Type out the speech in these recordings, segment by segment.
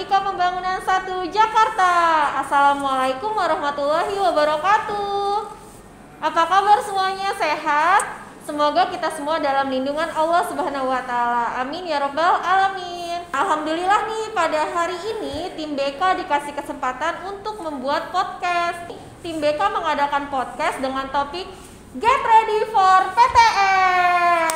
Dinamika Pembangunan 1 Jakarta. Assalamualaikum warahmatullahi wabarakatuh. Apa kabar semuanya, sehat? Semoga kita semua dalam lindungan Allah Subhanahu wa taala. Amin ya rabbal alamin. Alhamdulillah nih, pada hari ini tim BK dikasih kesempatan untuk membuat podcast. Tim BK mengadakan podcast dengan topik Get Ready for PTN.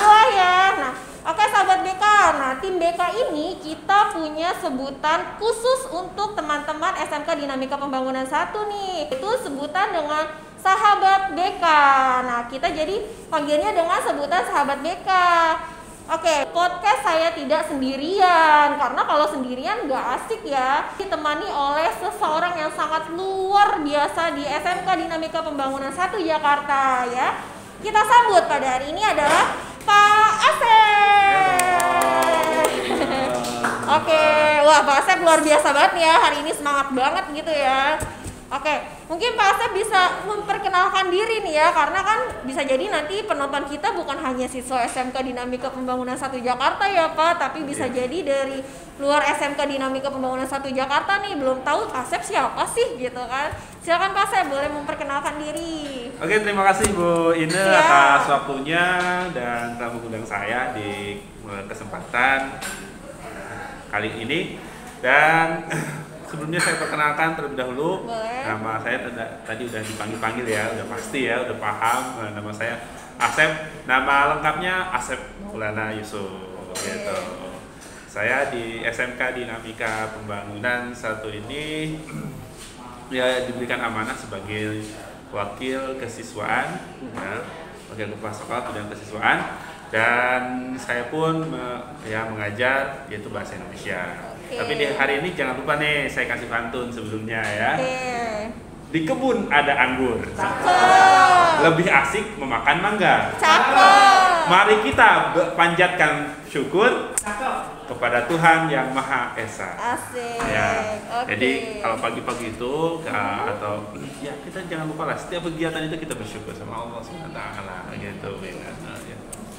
Wah ya. Nah, oke sahabat BK, nah tim BK ini kita punya sebutan khusus untuk teman-teman SMK Dinamika Pembangunan 1 nih. Itu sebutan dengan sahabat BK. Nah, kita jadi panggilnya dengan sebutan sahabat BK. Oke, podcast saya tidak sendirian, karena kalau sendirian nggak asik ya. Ditemani oleh seseorang yang sangat luar biasa di SMK Dinamika Pembangunan 1 Jakarta ya. Kita sambut pada hari ini adalah Pak Asep. Oke, wah Pak Asep luar biasa banget nih ya, hari ini semangat banget gitu ya. Oke, mungkin Pak Asep bisa memperkenalkan diri nih ya, karena kan bisa jadi nanti penonton kita bukan hanya siswa SMK Dinamika Pembangunan 1 Jakarta ya Pak, tapi bisa jadi dari luar SMK Dinamika Pembangunan 1 Jakarta nih, belum tahu Pak Asep siapa sih gitu kan. Silakan Pak Asep, boleh memperkenalkan diri. Oke, terima kasih Bu Ine atas waktunya dan telah mengundang saya di kesempatan kali ini. Dan sebelumnya saya perkenalkan terlebih dahulu. Boleh. Nama saya tadi udah dipanggil ya, udah pasti ya, udah paham. Nama saya Asep. Nama lengkapnya Asep Maulana Yusuf. Gitu. Saya di SMK Dinamika Pembangunan 1 ini ya diberikan amanah sebagai wakil kesiswaan, ya, wakil kepala sekolah bidang kesiswaan, dan saya pun mengajar yaitu bahasa Indonesia. Tapi di hari ini jangan lupa nih, saya kasih pantun sebelumnya ya. Di kebun ada anggur. Cakep. Lebih asik memakan mangga. Cakep. Mari kita panjatkan syukur kepada Tuhan yang Maha Esa. Asik. Ya. Oke. Jadi kalau pagi-pagi itu atau ya kita jangan lupa lah, setiap kegiatan itu kita bersyukur sama Allah Subhanahu wa taala gitu. Ya.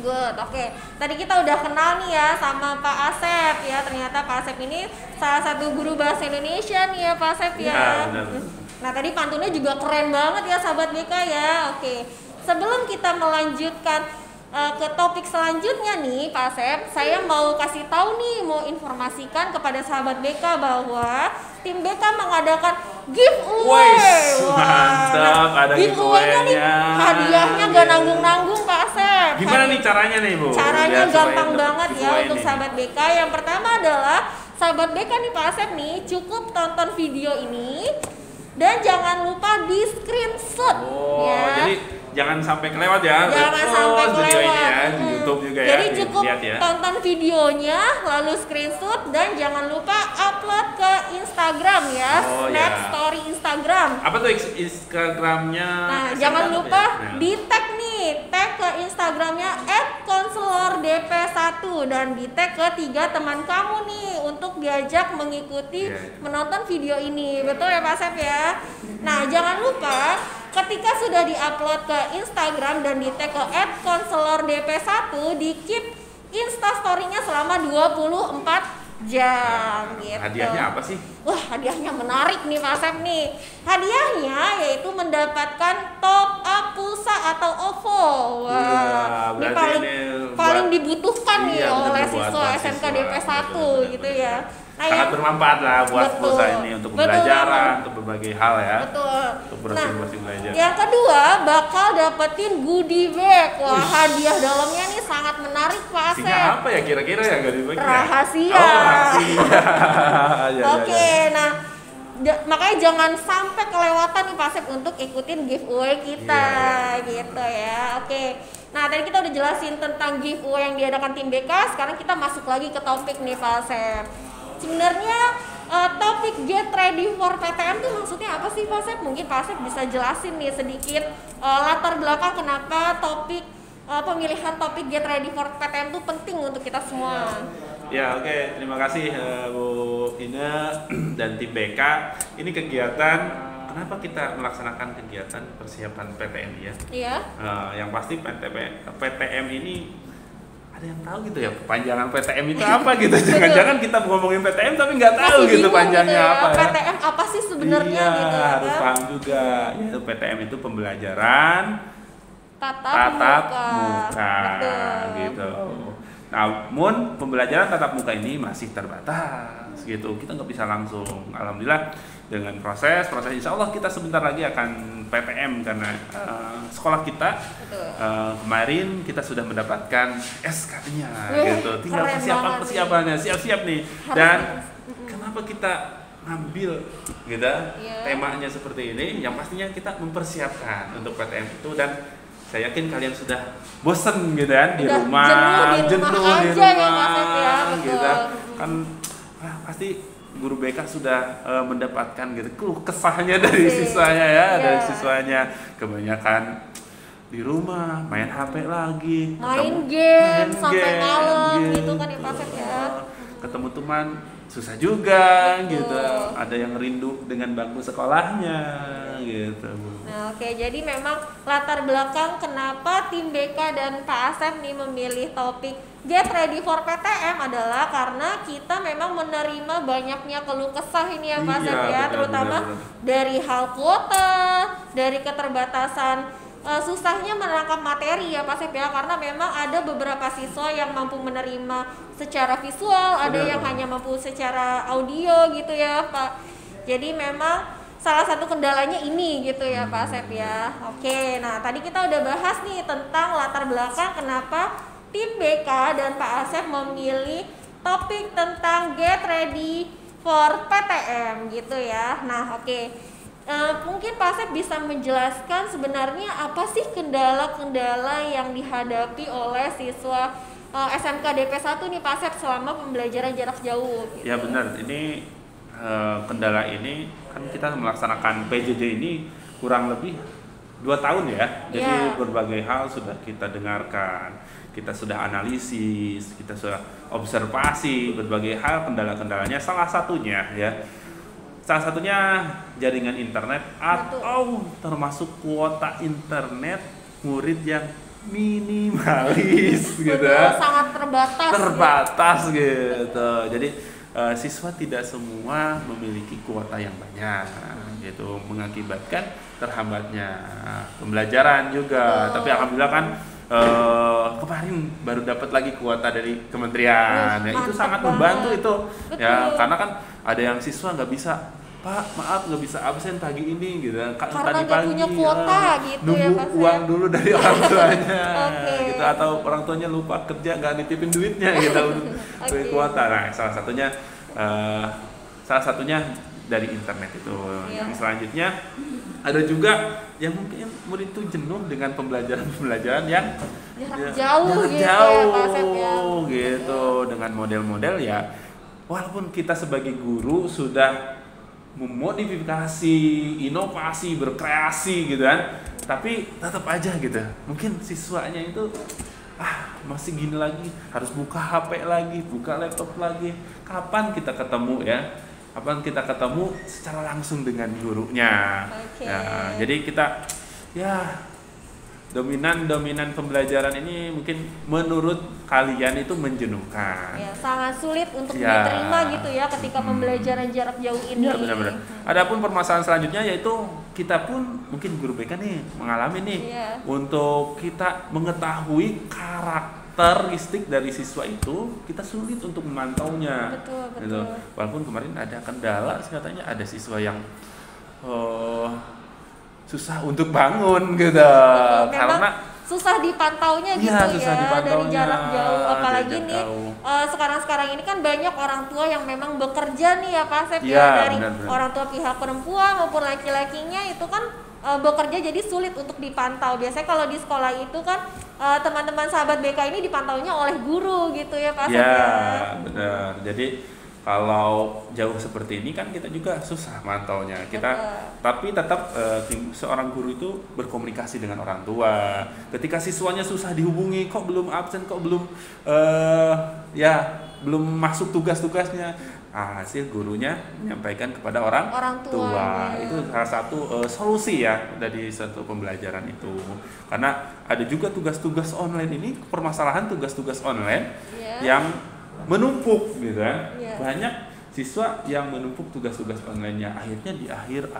Good, oke. Tadi kita udah kenal nih ya sama Pak Asep ya. Ternyata Pak Asep ini salah satu guru bahasa Indonesia nih ya Pak Asep ya. Ya, benar. Nah tadi pantunnya juga keren banget ya sahabat BK ya. Oke, sebelum kita melanjutkan ke topik selanjutnya nih Pak Asep, saya mau kasih tahu nih, mau informasikan kepada sahabat BK bahwa tim BK mengadakan giveaway. Mantap, ada giveaway-nya nih, hadiahnya gak nanggung-nanggung Pak Asep. Gimana nih caranya nih Bu? Caranya Biar gampang supaya banget ya untuk ini. sahabat BK. Yang pertama adalah sahabat BK nih Pak Asep nih, cukup tonton video ini dan jangan lupa di screenshot ya. Jadi jangan sampai kelewat ya. Jangan sampai video kelewat. ini ya di YouTube juga Jadi ya. cukup Lihat ya. tonton videonya, lalu screenshot dan jangan lupa upload ke Instagram ya. Snap ya. story Instagram. Apa tuh Instagramnya? Nah, SMK jangan apa lupa ya? Nah. di tag nih, tag ke Instagramnya @konselordp1 dan di tag ke 3 teman kamu nih untuk diajak mengikuti menonton video ini. Betul ya Pak Asep ya? Nah, jangan lupa ketika sudah diupload ke Instagram dan di tag ke @konselordp1, di keep instastory-nya selama 24 jam gitu. Hadiahnya apa sih? Wah, hadiahnya menarik nih Pak Asep nih. Hadiahnya yaitu mendapatkan top up pulsa atau OVO. Wah, ini paling dibutuhkan nih oleh siswa SMK DP1 gitu ya. Nah, sangat bermanfaat lah buat pulsa ini untuk pembelajaran, untuk berbagai hal ya. Betul. Untuk bersih-bersih belajar. Yang kedua bakal dapetin goodie bag. Wah, hadiah dalamnya nih sangat menarik Pak Asep. Isinya apa ya kira-kira ya goodie bag? Rahasia. Oh, rahasia. Oke, nah makanya jangan sampai kelewatan nih Pak Asep untuk ikutin giveaway kita gitu ya. Oke. Nah, tadi kita udah jelasin tentang giveaway yang diadakan tim BK. Sekarang kita masuk lagi ke topik nih Pak Asep. Sebenarnya topik Get Ready for PTN tuh maksudnya apa sih Pak Asep? Mungkin Pak Asep bisa jelasin nih sedikit latar belakang kenapa topik pemilihan topik Get Ready for PTN itu penting untuk kita semua. Ya, oke. Terima kasih Bu Ine dan tim BK. Ini kegiatan, kenapa kita melaksanakan kegiatan persiapan PTN ya? Iya. Yang pasti PTM ini ada yang tahu gitu ya panjangan PTM itu apa gitu. Jangan-jangan kita ngomongin PTM tapi nggak tahu gitu panjangnya gitu ya. apa ya. PTM apa sih sebenarnya Iya, gitu ya harus kan? paham juga. Yaitu PTM itu pembelajaran tatap muka gitu. Namun pembelajaran tatap muka ini masih terbatas gitu. Kita nggak bisa langsung. Alhamdulillah dengan proses insya Allah kita sebentar lagi akan PTM karena sekolah kita kemarin kita sudah mendapatkan SK-nya gitu. Tinggal persiapannya siap-siap nih. Dan kenapa kita ngambil gitu temanya seperti ini? Yang pastinya kita mempersiapkan untuk PTM itu, dan saya yakin kalian sudah bosen gitu kan di rumah, jenuh di rumah gitu kan. Pasti guru BK sudah mendapatkan gitu kesahnya dari siswanya ya, dari siswanya kebanyakan di rumah main HP lagi, main game sampai malam gitu kan ya Pak Asep ya. Ketemu teman susah juga gitu, ada yang rindu dengan bangku sekolahnya gitu. Nah, oke, jadi memang latar belakang kenapa tim BK dan Pak Asep nih memilih topik Get Ready for PTM adalah karena kita memang menerima banyaknya keluh kesah ini ya Pak Asep ya, terutama dari hal kuota, dari keterbatasan susahnya menangkap materi ya Pak Asep ya, karena memang ada beberapa siswa yang mampu menerima secara visual, ada yang hanya mampu secara audio gitu ya Pak. Jadi memang salah satu kendalanya ini gitu ya Pak Asep ya. Oke, nah tadi kita udah bahas nih tentang latar belakang kenapa tim BK dan Pak Asep memilih topik tentang Get Ready for PTM gitu ya. Nah oke. Mungkin Pak Asep bisa menjelaskan sebenarnya apa sih kendala-kendala yang dihadapi oleh siswa SMK DP 1 nih Pak Asep selama pembelajaran jarak jauh gitu. Ya benar, ini kendala ini kan kita melaksanakan PJJ ini kurang lebih 2 tahun ya. Jadi berbagai hal sudah kita dengarkan, kita sudah analisis, kita sudah observasi berbagai hal kendala-kendalanya. Salah satunya jaringan internet atau termasuk kuota internet murid yang minimalis gitu. Sangat terbatas gitu. Jadi siswa tidak semua memiliki kuota yang banyak gitu, mengakibatkan terhambatnya pembelajaran juga. Tapi alhamdulillah kan kemarin baru dapat lagi kuota dari kementerian. Itu sangat membantu itu. Ya, karena kan ada yang siswa nggak bisa, Pak, maaf nggak bisa absen pagi ini gitu. Karena tadi nggak punya kuota gitu nunggu ya Pak. uang dulu dari orang tuanya gitu, atau orang tuanya lupa kerja nggak nitipin duitnya gitu untuk kuota. Nah, salah satunya dari internet itu. Yang selanjutnya ada juga yang mungkin murid itu jenuh dengan pembelajaran yang jauh gitu, dengan model-model ya. Walaupun kita sebagai guru sudah memodifikasi, inovasi, berkreasi gitu kan, tapi tetap aja gitu. Mungkin siswanya itu masih gini lagi, harus buka HP lagi, buka laptop lagi. Kapan kita ketemu ya? Kapan kita ketemu secara langsung dengan gurunya? Ya, jadi kita dominan pembelajaran ini mungkin menurut kalian itu menjenuhkan. Ya, sangat sulit untuk diterima gitu ya ketika pembelajaran jarak jauh ini. Ya, benar-benar. Adapun permasalahan selanjutnya yaitu kita pun mungkin guru BK nih mengalami nih untuk kita mengetahui karakteristik dari siswa itu, kita sulit untuk memantaunya. Betul. Gitu. Walaupun kemarin ada kendala, katanya ada siswa yang susah untuk bangun gitu. Karena susah dipantaunya gitu dari jarak jauh. Apalagi nih sekarang ini kan banyak orang tua yang memang bekerja nih ya Pak Asep dari orang tua pihak perempuan maupun laki-lakinya itu kan bekerja, jadi sulit untuk dipantau. Biasanya kalau di sekolah itu kan teman-teman sahabat BK ini dipantaunya oleh guru gitu ya Pak Asep. Ya benar. Jadi kalau jauh seperti ini kan kita juga susah mantaunya. Tapi tetap seorang guru itu berkomunikasi dengan orang tua. Ketika siswanya susah dihubungi, kok belum absen, kok belum belum masuk tugas-tugasnya, hasil gurunya menyampaikan kepada orang tua. Ya. Itu salah satu solusi ya dari satu pembelajaran itu. Karena ada juga tugas-tugas online ini, permasalahan tugas-tugas online yang menumpuk gitu kan. Banyak siswa yang menumpuk tugas-tugas online-nya, akhirnya di akhir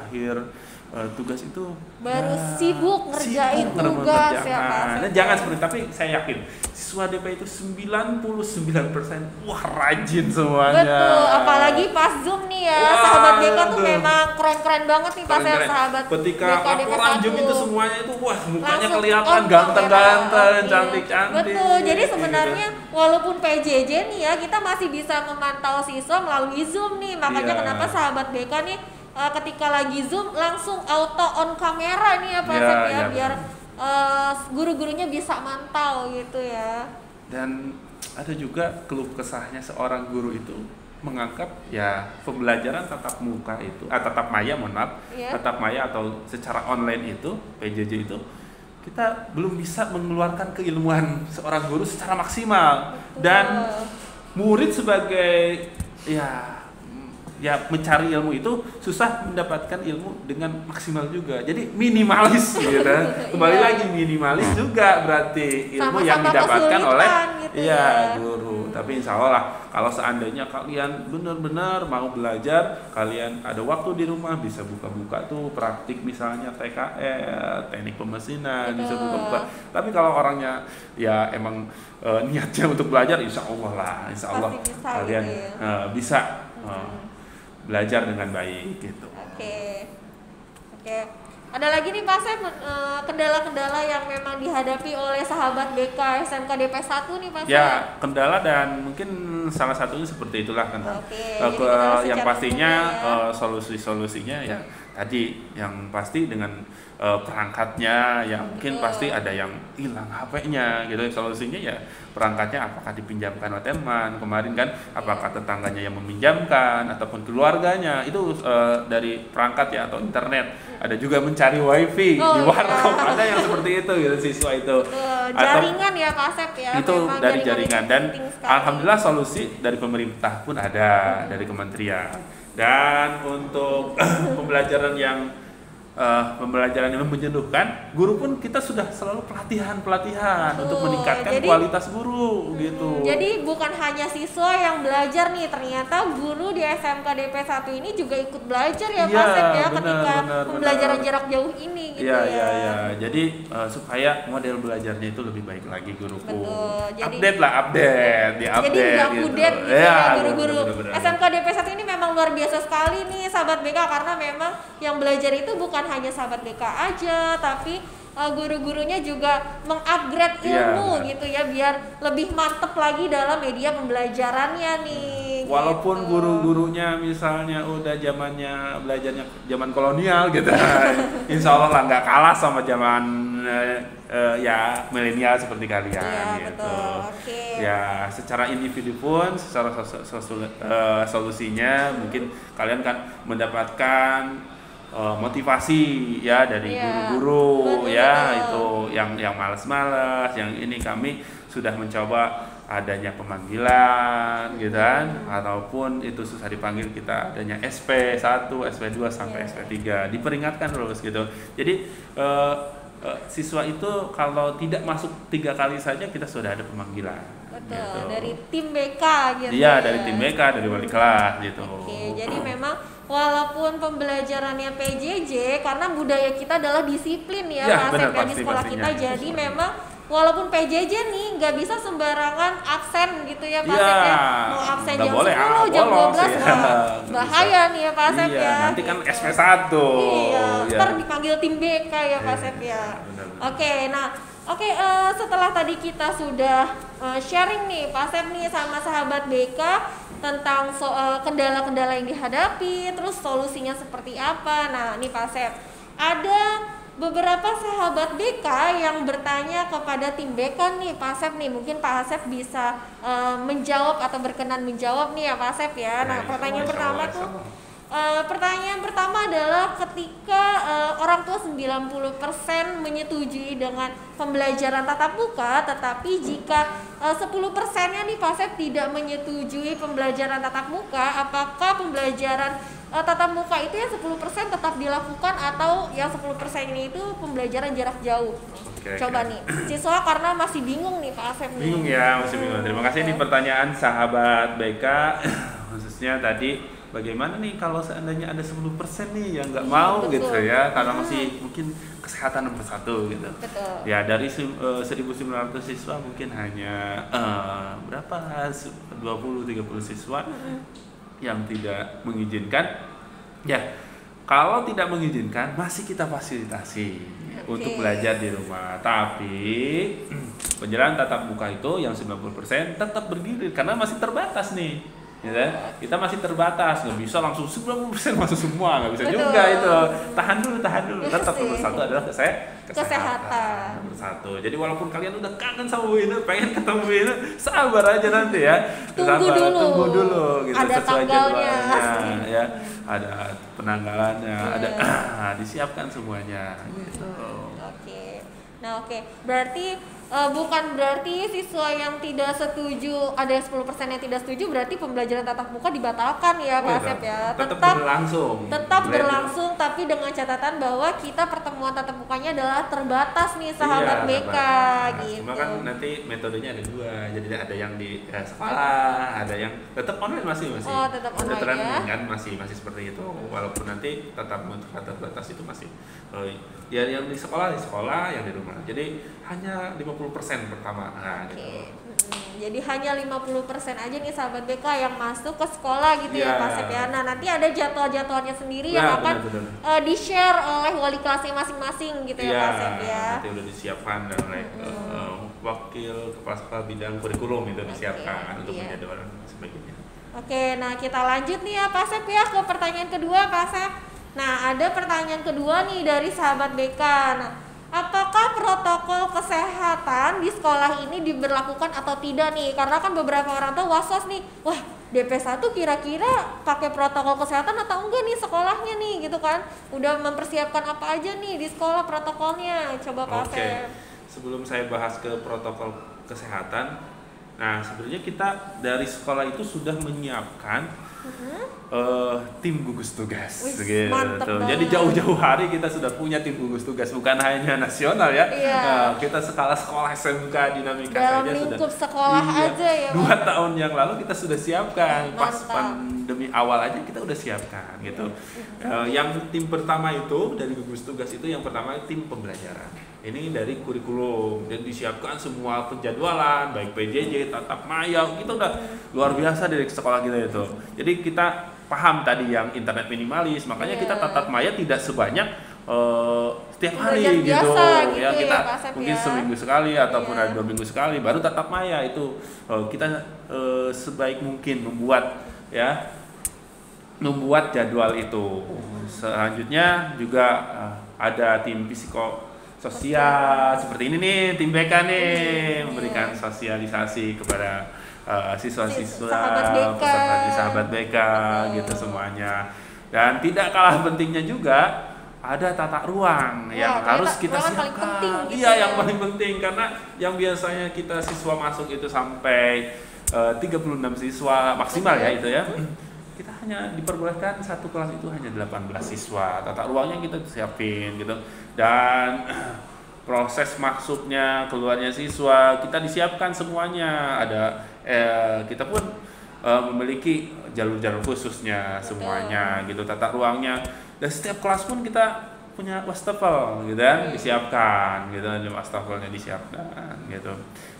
tugas itu baru sibuk ngerjain tugas ya Pak. Nah, jangan seperti, tapi saya yakin siswa DP itu 99% wah rajin semuanya. Betul, apalagi pas Zoom nih ya. Sahabat BK tuh memang keren-keren banget nih pas sahabat ketika BK laporan Zoom itu semuanya itu wah mukanya langsung kelihatan ganteng-ganteng, cantik-cantik. Betul, jadi sebenarnya walaupun PJJ nih ya, kita masih bisa memantau siswa melalui Zoom nih. Makanya kenapa sahabat BK nih ketika lagi Zoom langsung auto on kamera nih ya Pak Asep ya, biar guru-gurunya bisa mantau gitu ya. Dan ada juga keluh kesahnya seorang guru itu menganggap ya pembelajaran tatap muka itu tatap maya tatap maya atau secara online itu PJJ itu kita belum bisa mengeluarkan keilmuan seorang guru secara maksimal. Betul. Dan murid sebagai ya mencari ilmu itu susah mendapatkan ilmu dengan maksimal juga. Jadi minimalis gitu. Kembali lagi minimalis juga berarti ilmu yang didapatkan oleh gitu guru. Tapi insya Allah kalau seandainya kalian benar-benar mau belajar, kalian ada waktu di rumah bisa buka-buka tuh praktik misalnya TKL, teknik pemesinan, bisa buka-buka. Tapi kalau orangnya ya emang niatnya untuk belajar, insya Allah kalian bisa belajar dengan baik gitu. Oke. Ada lagi nih Pak Asep kendala-kendala yang memang dihadapi oleh sahabat BK SMK DP 1 nih Pak Asep. Ya, kendala dan mungkin salah satunya seperti itulah kan. Yang pastinya solusi-solusinya ya tadi yang pasti dengan perangkatnya ya mungkin pasti ada yang hilang HP-nya gitu. Solusinya ya perangkatnya apakah dipinjamkan oleh teman kemarin kan, apakah tetangganya yang meminjamkan ataupun keluarganya itu dari perangkat ya atau internet. Ada juga mencari wifi di warkop, ada yang seperti itu gitu siswa itu. Jaringan ya Pak Asep ya. Itu dari jaringan dan alhamdulillah solusi dari pemerintah pun ada dari kementerian. Dan untuk pembelajaran yang menjenuhkan, guru pun kita sudah selalu pelatihan untuk meningkatkan kualitas guru gitu. Jadi bukan hanya siswa yang belajar nih, ternyata guru di SMK DP 1 ini juga ikut belajar ya Pak Asep ya, ketika pembelajaran jarak jauh ini gitu ya. Jadi supaya model belajarnya itu lebih baik lagi guruku. Betul. Jadi update Jadi nggak kudet gitu ya guru-guru SMK DP 1 ini memang luar biasa sekali nih sahabat BK, karena memang yang belajar itu bukan hanya sahabat BK aja, tapi guru-gurunya juga mengupgrade ilmu gitu ya, biar lebih mantep lagi dalam media pembelajarannya nih. Walaupun guru-gurunya misalnya udah zamannya belajarnya zaman kolonial gitu, insya Allah lah nggak kalah sama zaman milenial seperti kalian gitu. Ya secara individu pun, secara solusinya mungkin kalian kan mendapatkan motivasi ya dari guru-guru itu yang malas-malas, yang ini kami sudah mencoba adanya pemanggilan gitu kan, ataupun itu susah dipanggil kita adanya SP1, SP2 sampai SP3 diperingatkan terus gitu. Jadi siswa itu kalau tidak masuk 3 kali saja kita sudah ada pemanggilan. Betul, gitu. Dari tim BK gitu. Iya, dari tim BK, dari wali kelas gitu. Jadi memang walaupun pembelajarannya PJJ, karena budaya kita adalah disiplin ya Pak Asep di sekolah kita. Jadi memang walaupun PJJ nih nggak bisa sembarangan absen gitu ya Pak Asep ya. Mau absen jam 10, jam 12 bahaya nih ya Pak Asep ya. Nanti kan SP1. Ntar dipanggil tim BK ya Pak Asep ya. Oke, setelah tadi kita sudah sharing nih Pak Asep nih sama sahabat BK tentang kendala-kendala yang dihadapi, terus solusinya seperti apa. Nah, nih Pak Asep, ada beberapa sahabat BK yang bertanya kepada tim BK nih Pak Asep nih, mungkin Pak Asep bisa menjawab atau berkenan menjawab nih ya Pak Asep ya. Nah, pertanyaan pertama adalah ketika orang tua 90% menyetujui dengan pembelajaran tatap muka, tetapi jika 10%-nya nih Pak Asep tidak menyetujui pembelajaran tatap muka, apakah pembelajaran tatap muka itu yang 10% tetap dilakukan atau yang 10% ini itu pembelajaran jarak jauh? Coba nih, siswa karena masih bingung nih Pak Asep nih. Bingung ya, masih bingung. Terima kasih nih pertanyaan sahabat BK, khususnya tadi bagaimana nih kalau seandainya ada 10% nih yang nggak mau betul. gitu ya, karena masih mungkin kesehatan nomor satu gitu. Betul. Ya dari 1.900 siswa mungkin hanya berapa 20-30 siswa yang tidak mengizinkan. Ya kalau tidak mengizinkan masih kita fasilitasi untuk belajar di rumah. Tapi penjelasan tatap muka itu yang 90% tetap berdiri karena masih terbatas nih. Ya, kita masih terbatas, nggak bisa langsung 90% masuk semua, nggak bisa juga itu. Tahan dulu. Tetap nomor satu adalah kesehatan. Nomor satu. Jadi walaupun kalian udah kangen sama Bu Ina, pengen ketemu Bu Ina, sabar aja nanti ya. Tunggu dulu. Gitu. Ada sesuai tanggalnya, ya. Ada penanggalannya, ada disiapkan semuanya. Gitu. Oke. Nah, berarti bukan berarti siswa yang tidak setuju, ada 10% yang tidak setuju berarti pembelajaran tatap muka dibatalkan ya Pak Asep ya. Tetap berlangsung. Tetap berlangsung tapi dengan catatan bahwa kita pertemuan tatap mukanya adalah terbatas nih sahabat BK gitu. Cuma kan nanti metodenya ada dua. Jadi ada yang di sekolah, ada yang tetap online masih. Oh, tetap online ya. Kan masih seperti itu walaupun nanti tatap muka terbatas itu masih ya yang di sekolah, yang di rumah. Jadi hanya 50% pertama. Nah, gitu. Jadi hanya 50% aja nih sahabat BK yang masuk ke sekolah gitu ya Pak Asep ya. Nah, nanti ada jadwal-jadwalnya sendiri yang akan di-share oleh wali kelasnya masing-masing gitu ya Pak Asep ya. Nanti udah disiapkan oleh wakil kepala sekolah bidang kurikulum itu disiapkan untuk menjadwalkan sebagainya. Oke, nah kita lanjut nih ya Pak Asep ya ke pertanyaan kedua Pak Asep. Nah, ada pertanyaan kedua nih dari sahabat BK. Nah, apakah protokol kesehatan di sekolah ini diberlakukan atau tidak nih? Karena kan beberapa orang tuh was-was nih, wah DP1 kira-kira pakai protokol kesehatan atau enggak nih sekolahnya nih gitu kan? Udah mempersiapkan apa aja nih di sekolah protokolnya? Coba Pak Asep. Sebelum saya bahas ke protokol kesehatan, nah sebenarnya kita dari sekolah itu sudah menyiapkan tim gugus tugas gitu. Jadi jauh-jauh hari kita sudah punya tim gugus tugas, bukan hanya nasional ya. Kita skala sekolah SMK Dinamika dalam saja lingkup sudah sekolah aja ya. 2 tahun yang lalu kita sudah siapkan. Pas pandemi awal aja kita udah siapkan gitu. Yang tim pertama itu dari gugus tugas itu yang pertama tim pembelajaran. Ini dari kurikulum dan disiapkan semua penjadwalan baik PJJ, tatap maya, kita udah luar biasa dari sekolah kita itu. Jadi kita paham tadi yang internet minimalis, makanya kita tatap maya tidak sebanyak setiap hari gitu. Ya kita mungkin seminggu sekali ataupun ada 2 minggu sekali baru tatap maya itu. Kita sebaik mungkin membuat jadwal itu. Selanjutnya juga ada tim psikososial seperti ini nih, tim BK nih memberikan sosialisasi kepada siswa-siswa peserta di sahabat BK gitu semuanya. Dan tidak kalah pentingnya juga ada tata ruang yang harus kita siapkan. Yang paling penting karena yang biasanya kita siswa masuk itu sampai 36 siswa maksimal ya itu ya. Kita hanya diperbolehkan satu kelas itu hanya 18 siswa. Tata ruangnya kita siapin gitu. Dan proses masuknya, keluarnya siswa kita disiapkan semuanya. Ada kita pun memiliki jalur-jalur khususnya semuanya gitu, tata ruangnya. Dan setiap kelas pun kita punya wastafel gitu kan, disiapkan gitu, wastafelnya disiapkan gitu.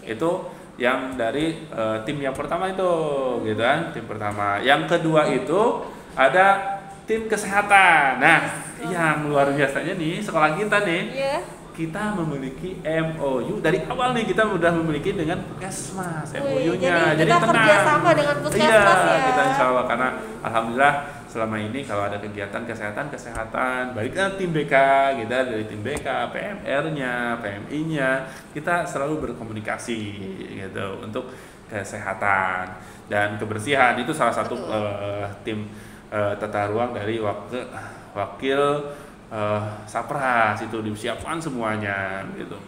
Itu yang dari tim yang pertama itu gitu kan, tim pertama. Yang kedua itu ada tim kesehatan. Nah, yang luar biasanya nih sekolah kita nih, kita memiliki MOU dari awal nih, kita udah memiliki dengan Puskesmas MOU-nya. Jadi kita kerjasama dengan Puskesmas ya. Kita insya Allah karena alhamdulillah selama ini kalau ada kegiatan kesehatan, baiknya tim BK, kita dari tim BK, PMR-nya, PMI-nya, kita selalu berkomunikasi gitu untuk kesehatan dan kebersihan. Itu salah satu tim tata ruang dari wakil Sapras itu disiapkan semuanya gitu.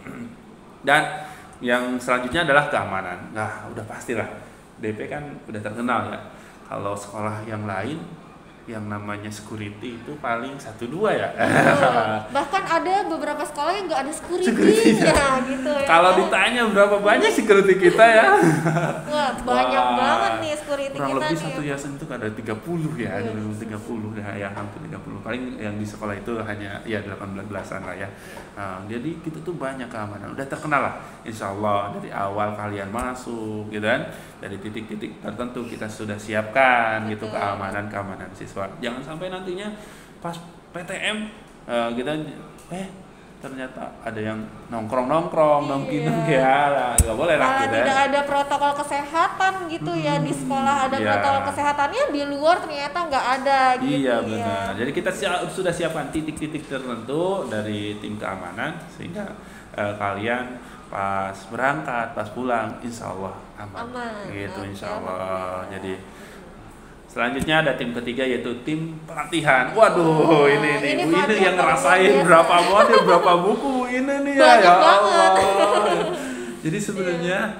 Dan Yang selanjutnya adalah keamanan. Nah, udah pastilah DP kan udah terkenal ya. Kalau sekolah yang lain yang namanya security itu paling 1-2 ya. Bahkan ada beberapa sekolah yang nggak ada security-nya gitu ya. Kalau ditanya berapa banyak security kita ya? Wah, banyak banget nih security kurang kita lebih nih. satu yayasan itu ada 30 ya, 30 ya, hampir 30. Paling yang di sekolah itu hanya ya 18-an lah ya. Nah, jadi kita tuh banyak keamanan. Udah terkenal lah. Insya Allah dari awal kalian masuk gitu kan. Dari titik-titik tertentu kita sudah siapkan gitu keamanan siswa. Jangan sampai nantinya pas PTM kita ternyata ada yang nongkrong ya lah, nggak boleh lah. Malah tidak ada protokol kesehatan gitu ya di sekolah, ada protokol kesehatannya, di luar ternyata nggak ada gitu. Iya benar. Jadi kita sudah siapkan titik-titik tertentu dari tim keamanan sehingga kalian pas berangkat, pas pulang, insya Allah aman. Gitu insya Allah. Jadi selanjutnya ada tim ketiga yaitu tim pelatihan. Waduh, ini Bu ini yang ngerasain berapa modul, berapa buku ini nih ya Allah. Jadi sebenarnya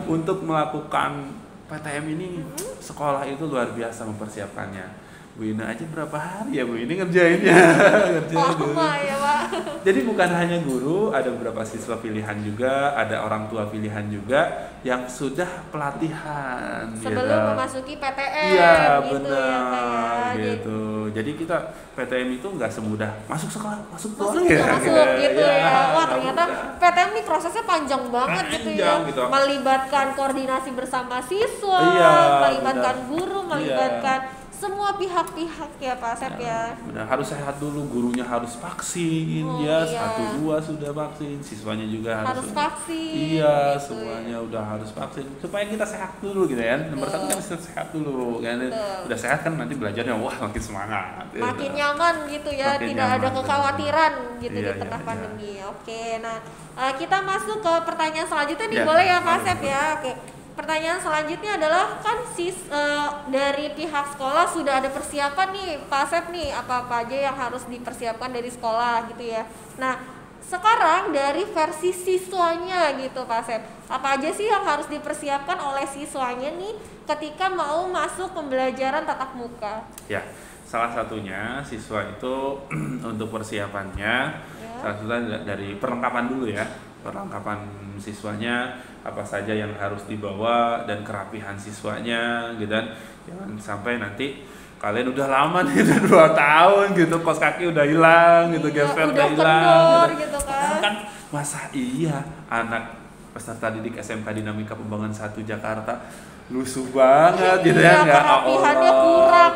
untuk melakukan PTM ini sekolah itu luar biasa mempersiapkannya. Bu Ina aja berapa hari ya Bu ini ngerjainnya. Ya, Pak. Jadi bukan hanya guru, ada beberapa siswa pilihan juga, ada orang tua pilihan juga yang sudah pelatihan sebelum memasuki PTM. Iya gitu benar ya, gitu. Jadi kita PTM itu nggak semudah masuk sekolah, masuk gitu ya. Wah ternyata PTM ini prosesnya panjang banget gitu ya. Melibatkan koordinasi bersama siswa, melibatkan guru, melibatkan semua pihak-pihak ya Pak Asep ya. Benar, harus sehat dulu, gurunya harus vaksin ya, 1-2 sudah vaksin, siswanya juga harus vaksin. Iya, gitu, semuanya udah harus vaksin supaya kita sehat dulu gitu ya. Nomor 1 kan sehat dulu kan. Udah sehat kan nanti belajarnya wah makin semangat. Makin nyaman gitu ya, tidak ada kekhawatiran gitu di tengah pandemi. Oke, nah kita masuk ke pertanyaan selanjutnya nih, boleh ya Pak Asep ya. Oke. Pertanyaan selanjutnya adalah kan dari pihak sekolah sudah ada persiapan nih Pak Asep nih, apa-apa aja yang harus dipersiapkan dari sekolah gitu ya. Nah sekarang dari versi siswanya gitu Pak Asep, apa aja sih yang harus dipersiapkan oleh siswanya nih ketika mau masuk pembelajaran tatap muka? Ya, salah satunya siswa itu untuk persiapannya salah satunya dari perlengkapan dulu ya. Perlengkapan siswanya apa saja yang harus dibawa dan kerapihan siswanya gitu kan. Jangan sampai nanti kalian udah lama nih, udah 2 tahun gitu, kos kaki udah hilang gitu, gesper udah hilang gitu kan. Masa iya anak peserta didik SMK Dinamika Pembangunan 1 Jakarta lusuh banget gitu ya, kerapihannya kurang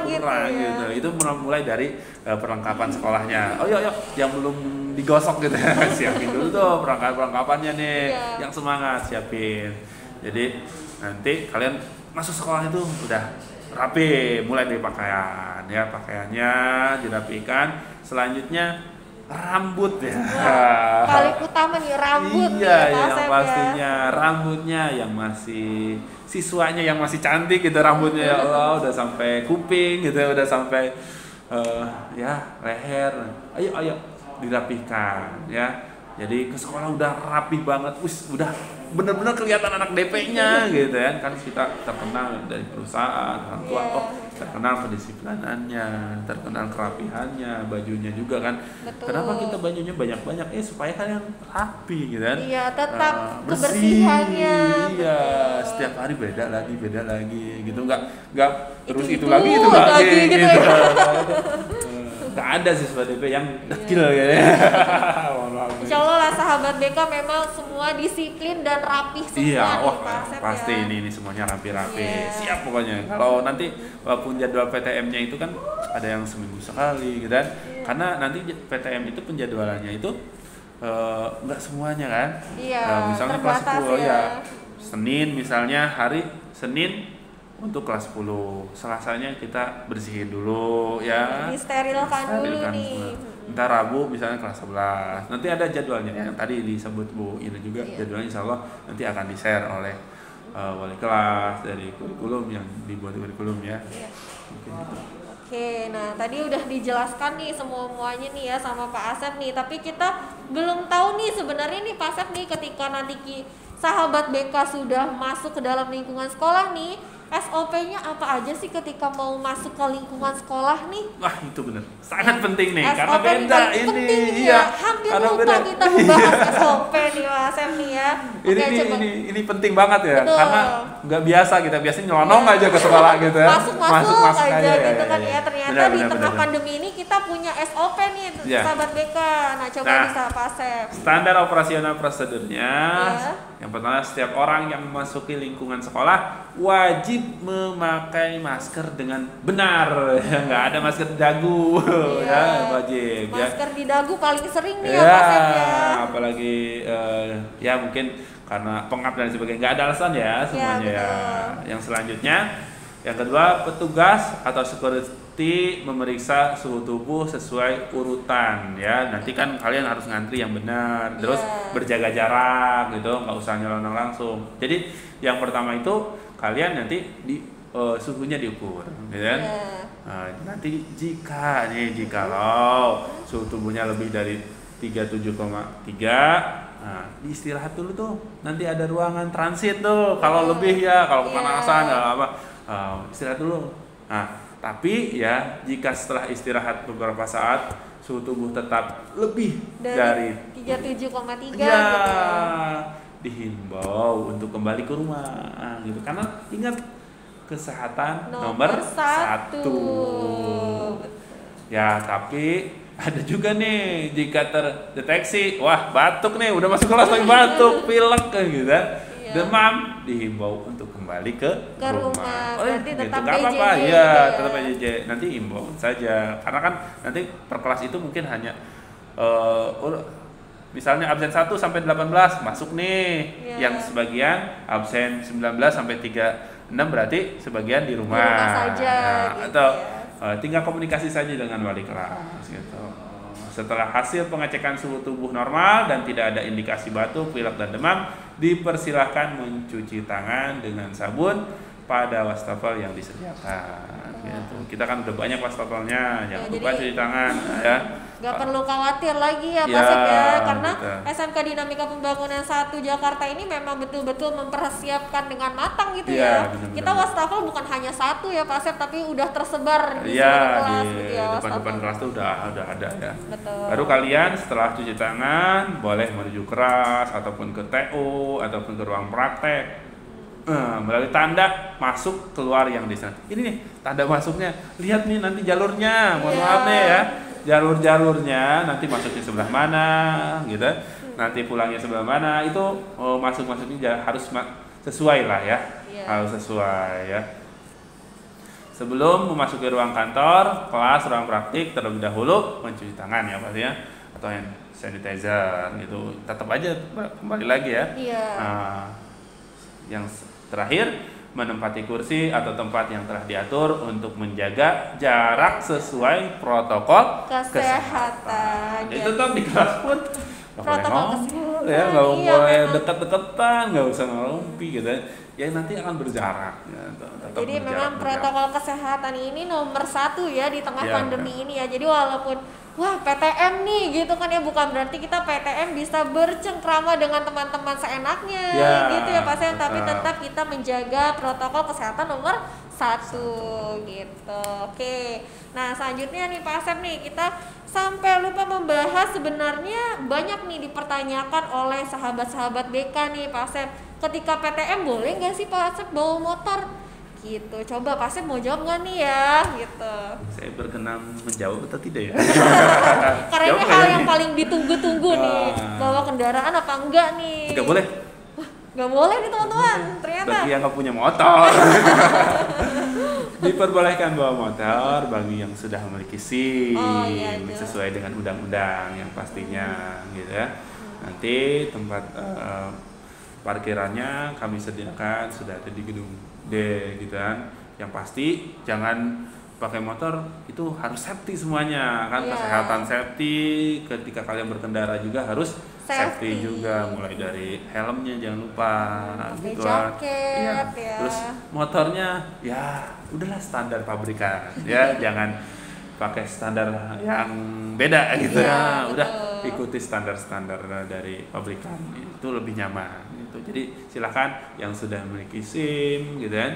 gitu. Itu mulai dari perlengkapan sekolahnya. Oh yuk yang belum digosok gitu ya, siapin dulu tuh perlengkapannya nih, yang semangat siapin. Jadi nanti kalian masuk sekolah itu udah rapi, mulai dari pakaian ya, pakaiannya dirapikan. Selanjutnya rambut ya. Paling utama nih rambut. Iya, yang pastinya rambutnya yang masih siswanya yang masih cantik gitu rambutnya ya Allah, udah sampai kuping gitu, udah sampai leher. Ayo dirapihkan ya. Jadi ke sekolah udah rapi banget, udah bener-bener kelihatan anak DP-nya gitu ya. Kan kita terkenal dari perusahaan, orang tua terkenal kedisiplinannya, terkenal kerapihannya, bajunya juga kan. Betul. Kenapa kita bajunya banyak-banyak? Supaya kalian rapi gitu kan. Iya, tetap kebersihannya. Iya, setiap hari beda lagi gitu. Enggak terus itu lagi gitu ya. Gak ada siswa DP yang dekil gitu ya. Insya Allah lah sahabat BK memang semua disiplin dan rapih semua. Iya, nih, pasti ini semuanya rapi-rapi. Siap pokoknya. Kalau nanti walaupun jadwal PTM-nya itu kan ada yang seminggu sekali gitu kan. Karena nanti PTM itu penjadwalannya itu nggak semuanya kan. Misalnya kelas 10 ya. Senin misalnya hari Senin untuk kelas 10, Selasanya kita bersihin dulu ya. Disterilkan dulu nih. Ntar Rabu misalnya kelas 11. Nanti ada jadwalnya yang tadi disebut Bu ini juga. Jadwalnya insya Allah nanti akan di-share oleh wali kelas dari kurikulum yang dibuat kurikulum ya. Oke, nah tadi udah dijelaskan nih semuanya nih ya sama Pak Asep nih. Tapi kita belum tahu nih sebenarnya nih Pak Sep nih, ketika nanti sahabat BK sudah masuk ke dalam lingkungan sekolah nih, SOP-nya apa aja sih ketika mau masuk ke lingkungan sekolah nih? Wah, itu benar. Sangat penting nih, SOP karena beda ini. penting Iya, ya. Hampir karena lupa beda. kita membahas SOP nih Pak Sep nih ya. Oke, coba. Ini penting banget ya, Betul. karena nggak biasa, kita biasanya nyelonong aja ke sekolah gitu ya. Masuk aja gitu kan ya. Ternyata Benar, di benar, tengah benar. pandemi ini kita punya SOP nih, Ya. sahabat BK. Nah, coba Nah, bisa Pak Sep. Standar operasional prosedurnya, Ya. yang pertama setiap orang yang memasuki lingkungan sekolah wajib memakai masker dengan benar, nggak ada masker di dagu, Iya. ya wajib. Ya. Masker di dagu paling sering nih Ya, ya Pak Sep ya. apalagi ya mungkin karena pengap dan sebagainya, nggak ada alasan ya semuanya ya. betul. Yang selanjutnya, yang kedua, petugas atau security memeriksa suhu tubuh sesuai urutan ya. Nanti kan kalian harus ngantri yang benar, terus Iya. berjaga jarak gitu, nggak usah nyelonong langsung. Jadi yang pertama itu kalian nanti suhunya diukur, gitu kan? Iya. Nah, nanti jikalau suhu tubuhnya lebih dari 37,3, nah, diistirahat dulu tuh. Nanti ada ruangan transit tuh. Kalau lebih ya, kalau kepanasan apa, istirahat dulu. Nah, tapi ya jika setelah istirahat beberapa saat suhu tubuh tetap lebih dari 37,3 ya, gitu ya. dihimbau untuk kembali ke rumah gitu. Karena ingat, kesehatan nomor satu. Ya, tapi ada juga nih, jika terdeteksi, wah batuk nih, udah masuk kelas lagi batuk, pilek kayak gitu kan, Iya. demam, dihimbau untuk kembali ke rumah. Berarti gitu, tetap nggak apa-apa, PJJ ya, gitu ya. tetap PJJ. Nanti himbau saja, karena kan nanti per kelas itu mungkin hanya misalnya absen 1 sampai 18 masuk nih, Iya. yang sebagian absen 19 sampai 36 berarti sebagian di rumah. Di rumah saja, gitu atau ya. tinggal komunikasi saja dengan wali kelas gitu. Setelah hasil pengecekan suhu tubuh normal dan tidak ada indikasi batuk, pilek dan demam, dipersilahkan mencuci tangan dengan sabun pada wastafel yang disediakan. Gitu. Kita kan udah banyak wastafelnya, jangan lupa jadi cuci tangan ya. Gak perlu khawatir lagi ya Pak Ya, Sep ya, karena gitu. SMK Dinamika Pembangunan 1 Jakarta ini memang betul-betul mempersiapkan dengan matang gitu Ya, ya. benar-benar. Kita wastafel bukan hanya satu ya Pak Sep, tapi udah tersebar di Iya, seluruh kelas di gitu ya. depan-depan wastafel. kelas tuh udah ada ya. Betul. Baru kalian setelah cuci tangan boleh menuju kelas ataupun ke TU ataupun ke ruang praktek. Melalui tanda masuk keluar yang di sana. Ini nih tanda masuknya. Lihat nih nanti jalurnya. Mohon Iya. maaf nih ya. Jalur-jalurnya nanti masuknya sebelah mana gitu. Nanti pulangnya sebelah mana. Itu masuk-masuknya harus sesuai lah ya. Iya. Harus sesuai ya. Sebelum memasuki ruang kantor, kelas, ruang praktik, terlebih dahulu mencuci tangan ya pastinya, atau hand sanitizer gitu. Tetap aja kembali lagi ya. Iya. Nah, yang terakhir, menempati kursi atau tempat yang telah diatur untuk menjaga jarak sesuai protokol Kesehatan. Itu tuh di kelas pun nggak boleh Protokol ngobrol kesehatan, ya, nggak iya, boleh memang. deket-deketan, nggak usah ngerumpi gitu ya, nanti akan berjarak ya, tetap Jadi memang berjarak. protokol kesehatan ini nomor 1 ya di tengah Iya, pandemi ini ya. Jadi walaupun wah PTM nih gitu kan ya, bukan berarti kita PTM bisa bercengkrama dengan teman-teman seenaknya Ya, gitu ya Pak Sen, tapi tetap. tetap kita menjaga protokol kesehatan nomor 1 gitu. Oke. Nah, selanjutnya nih Pak Asep nih, kita sampai lupa membahas, sebenarnya banyak nih dipertanyakan oleh sahabat-sahabat BK nih Pak Asep. Ketika PTM boleh nggak sih Pak Asep bawa motor? Gitu. Coba Pak Asep mau jawab nggak nih ya? Gitu. Saya berkenan menjawab atau tidak ya? Karena ini Jawab hal nggak yang nih? paling ditunggu-tunggu nih. Ah. Bawa kendaraan apa enggak nih? Nggak boleh. Nggak boleh nih teman-teman. Ternyata. Bagi yang nggak punya motor, diperbolehkan bawa motor bagi yang sudah memiliki SIM, Oh, iya, jelas. sesuai dengan undang-undang yang pastinya, gitu ya. Nanti tempat parkirannya kami sediakan sudah ada di gedung D, gitu kan. Yang pasti jangan pakai motor itu harus safety semuanya kan, Iya. kesehatan safety, ketika kalian berkendara juga harus Safety. safety juga, mulai dari helmnya jangan lupa, Pakai gitu kan. jaket, Iya. ya. Terus motornya ya udahlah standar pabrikan ya, jangan pakai standar yang beda gitu ya. Betul. Udah ikuti standar-standar dari pabrikan, itu lebih nyaman gitu. Jadi silakan yang sudah memiliki SIM gitu kan,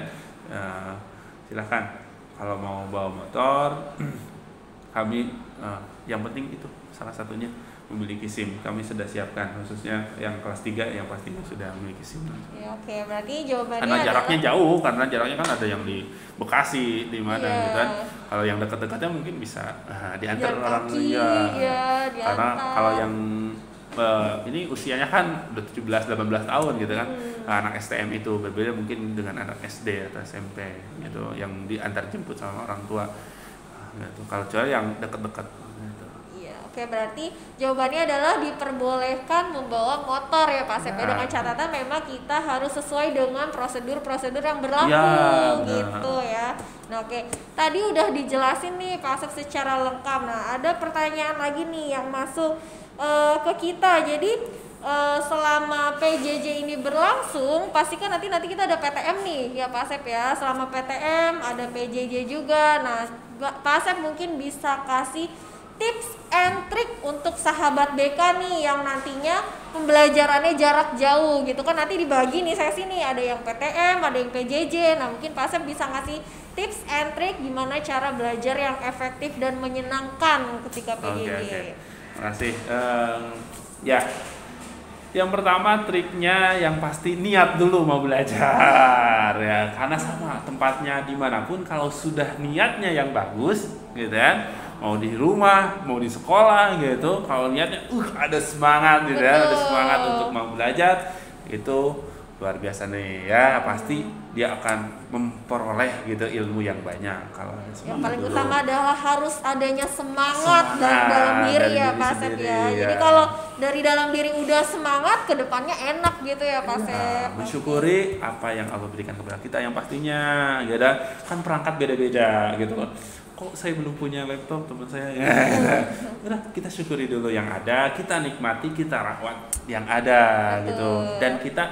silakan kalau mau bawa motor kami yang penting itu salah satunya memiliki SIM. Kami sudah siapkan khususnya yang kelas 3 yang pastinya sudah memiliki SIM. Ya, oke, berarti jawabannya Karena jaraknya adalah jauh, karena jaraknya kan ada yang di Bekasi, di mana Iya. gitu kan. Kalau yang dekat-dekatnya mungkin bisa diantar jalan orang kaki, ya. Karena diantar. kalau yang ini usianya kan udah 17-18 tahun gitu kan. Anak STM itu berbeda mungkin dengan anak SD atau SMP gitu yang diantar jemput sama orang tua. Gitu. Kalau cewek yang dekat-dekat gitu. Oke, berarti jawabannya adalah diperbolehkan membawa motor ya Pak Sep. Ya. Dengan catatan memang kita harus sesuai dengan prosedur-prosedur yang berlaku Ya, gitu ya. Nah, oke. Tadi udah dijelasin nih Pak Sep secara lengkap. Nah, ada pertanyaan lagi nih yang masuk ke kita. Jadi selama PJJ ini berlangsung, pastikan nanti kita ada PTM nih ya Pak Sep ya. Selama PTM ada PJJ juga. Nah, Pak Sep mungkin bisa kasih tips and trik untuk sahabat BK nih yang nantinya pembelajarannya jarak jauh gitu kan, nanti dibagi nih sesi nih, ada yang PTM, ada yang PJJ. Nah, mungkin Pak Sep bisa ngasih tips and trik gimana cara belajar yang efektif dan menyenangkan ketika PJJ. Oke. Makasih. Ya, yang pertama triknya yang pasti niat dulu mau belajar ya, karena sama tempatnya dimanapun kalau sudah niatnya yang bagus gitu kan, mau di rumah mau di sekolah gitu, kalau niatnya ada semangat gitu ya, ada semangat untuk mau belajar, itu luar biasa nih ya, pasti dia akan memperoleh gitu ilmu yang banyak kalau ada semangat. Yang paling dulu. utama adalah harus adanya semangat dari dalam diri dari ya diri Pak Sep sendiri, ya. ya. Jadi kalau dari dalam diri udah semangat, kedepannya enak gitu ya Pak Sep. Nah, mensyukuri apa yang Allah berikan kepada kita yang pastinya, gitu kan perangkat beda-beda gitu. Kok saya belum punya laptop, teman saya ya. Udah, kita syukuri dulu yang ada, kita nikmati, kita rawat yang ada. Betul. Gitu, dan kita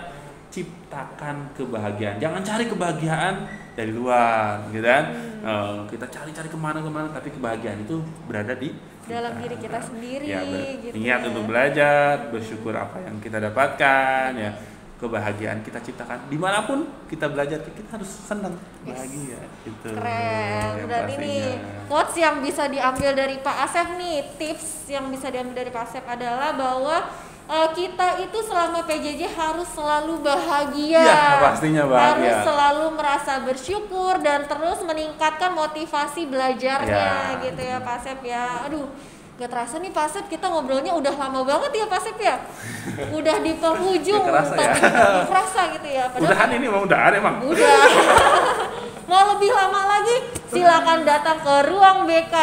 ciptakan kebahagiaan. Jangan cari kebahagiaan dari luar, gitu kan. Kita cari-cari kemana-kemana, tapi kebahagiaan itu berada di Dalam diri kita sendiri ya, gitu. niat untuk belajar, bersyukur apa yang kita dapatkan ya, kebahagiaan kita ciptakan dimanapun kita belajar, kita harus senang, bahagia gitu. Keren. Yang Berarti nih pastinya. quotes yang bisa diambil dari Pak Asep nih, tips yang bisa diambil dari Pak Asep adalah bahwa kita itu selama PJJ harus selalu bahagia. Ya, pastinya bahagia. Harus selalu merasa bersyukur dan terus meningkatkan motivasi belajarnya Ya. gitu ya Pak Asep ya. Aduh, gak terasa nih Pak Asep, kita ngobrolnya udah lama banget ya Pak Asep ya. Udah di penghujung Gak kerasa ya. Gak kerasa gitu ya. Udahan ini mau udahan emang. Udah. Mau lebih lama lagi silakan datang ke ruang BK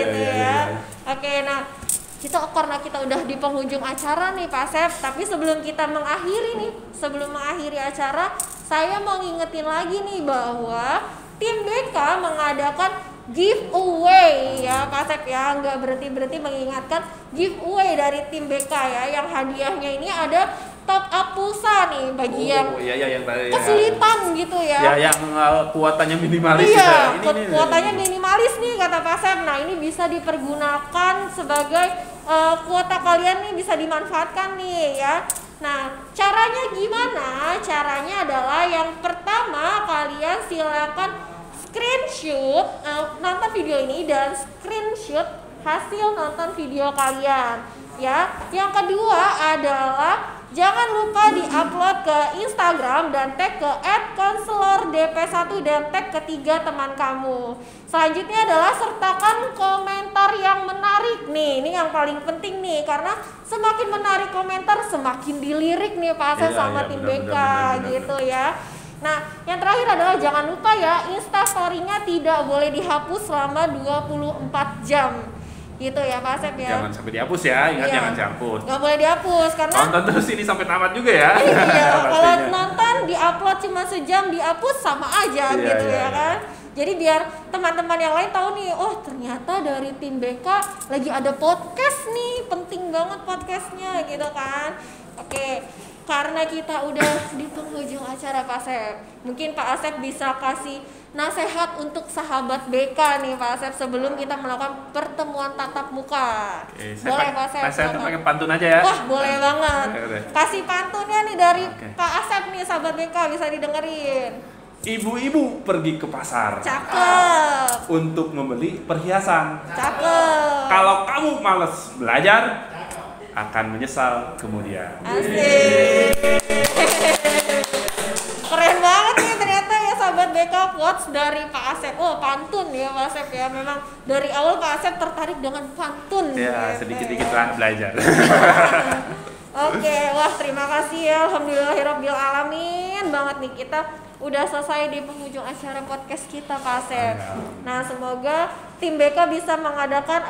gitu ya. Oke, nah karena kita udah di penghujung acara nih Pak Asep, tapi sebelum kita mengakhiri acara, saya mau ngingetin lagi nih bahwa tim BK mengadakan giveaway ya Pak Asep ya, nggak berhenti mengingatkan giveaway dari tim BK ya, yang hadiahnya ini ada top up pulsa nih bagi yang yang tadi kesulitan gitu ya. Ya, yang kuotanya minimalis Iya, gitu. Ini kuotanya minimalis nih kata Pak Asep. Nah, ini bisa dipergunakan sebagai kuota kalian nih, bisa dimanfaatkan nih ya. Nah, caranya gimana? Caranya adalah yang pertama, kalian silakan screenshot nonton video ini dan screenshot hasil nonton video kalian ya. Yang kedua adalah jangan lupa di-upload ke Instagram dan tag ke @konselordp1 dan tag ketiga teman kamu. Selanjutnya adalah sertakan komentar yang menarik nih. Ini yang paling penting nih, karena semakin menarik komentar semakin dilirik nih Pak Asep sama tim BK gitu ya. Nah, yang terakhir adalah jangan lupa ya, Instastory-nya tidak boleh dihapus selama 24 jam. Gitu ya Pak Asep ya. Jangan sampai dihapus ya, ingat Iya. jangan dihapus. Nggak boleh dihapus karena Nonton terus ini sampai tamat juga ya. iya, kalau Pastinya. nonton diupload cuma sejam, dihapus sama aja Iya, gitu iya, ya kan. Jadi biar teman-teman yang lain tahu nih, oh ternyata dari tim BK lagi ada podcast nih, penting banget podcastnya gitu kan. Oke, karena kita udah di penghujung acara Pak Asep, mungkin Pak Asep bisa kasih nasihat untuk sahabat BK nih Pak Asep sebelum kita melakukan pertemuan tatap muka. Boleh Pak Asep? Saya tuh pakai pantun aja ya. Wah boleh banget. Oke. Kasih pantunnya nih dari Pak Asep nih sahabat BK, bisa didengerin. Ibu-ibu pergi ke pasar. Cakep. Untuk membeli perhiasan. Cakep. Kalau kamu males belajar, akan menyesal kemudian. Asik. Keren banget nih ternyata ya sahabat BK, quotes dari Pak Asep. Oh pantun ya Pak Asep ya, memang dari awal Pak Asep tertarik dengan pantun. Ya gitu sedikit-sedikit ya. lah belajar. Oke, wah terima kasih ya, alhamdulillahirabbil alamin banget nih kita udah selesai di penghujung acara podcast kita Pak Asep. Nah semoga tim BK bisa mengadakan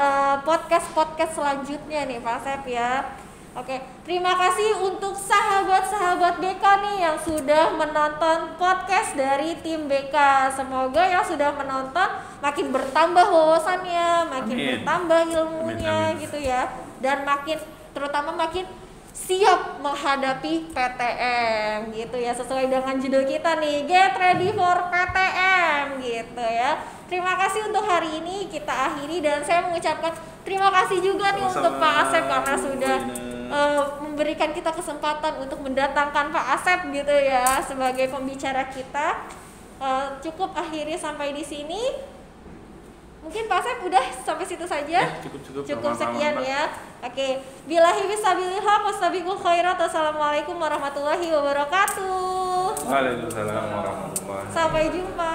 podcast selanjutnya nih Pak Asep ya. Oke, terima kasih untuk sahabat-sahabat BK nih yang sudah menonton podcast dari tim BK. Semoga yang sudah menonton makin bertambah wawasannya, makin bertambah ilmunya gitu ya, dan terutama makin siap menghadapi PTM gitu ya, sesuai dengan judul kita nih, Get Ready for PTM gitu ya. Terima kasih untuk hari ini kita akhiri, dan saya mengucapkan terima kasih juga nih untuk Pak Asep karena sudah memberikan kita kesempatan untuk mendatangkan Pak Asep gitu ya sebagai pembicara kita. Cukup akhiri sampai di sini. Mungkin Pak Asep udah sampai situ saja. Cukup sekian ya. Oke, billahi fisabilillah wastabiqul khairat. Wassalamualaikum warahmatullahi wabarakatuh. Waalaikumsalam warahmatullahi wabarakatuh. Sampai jumpa.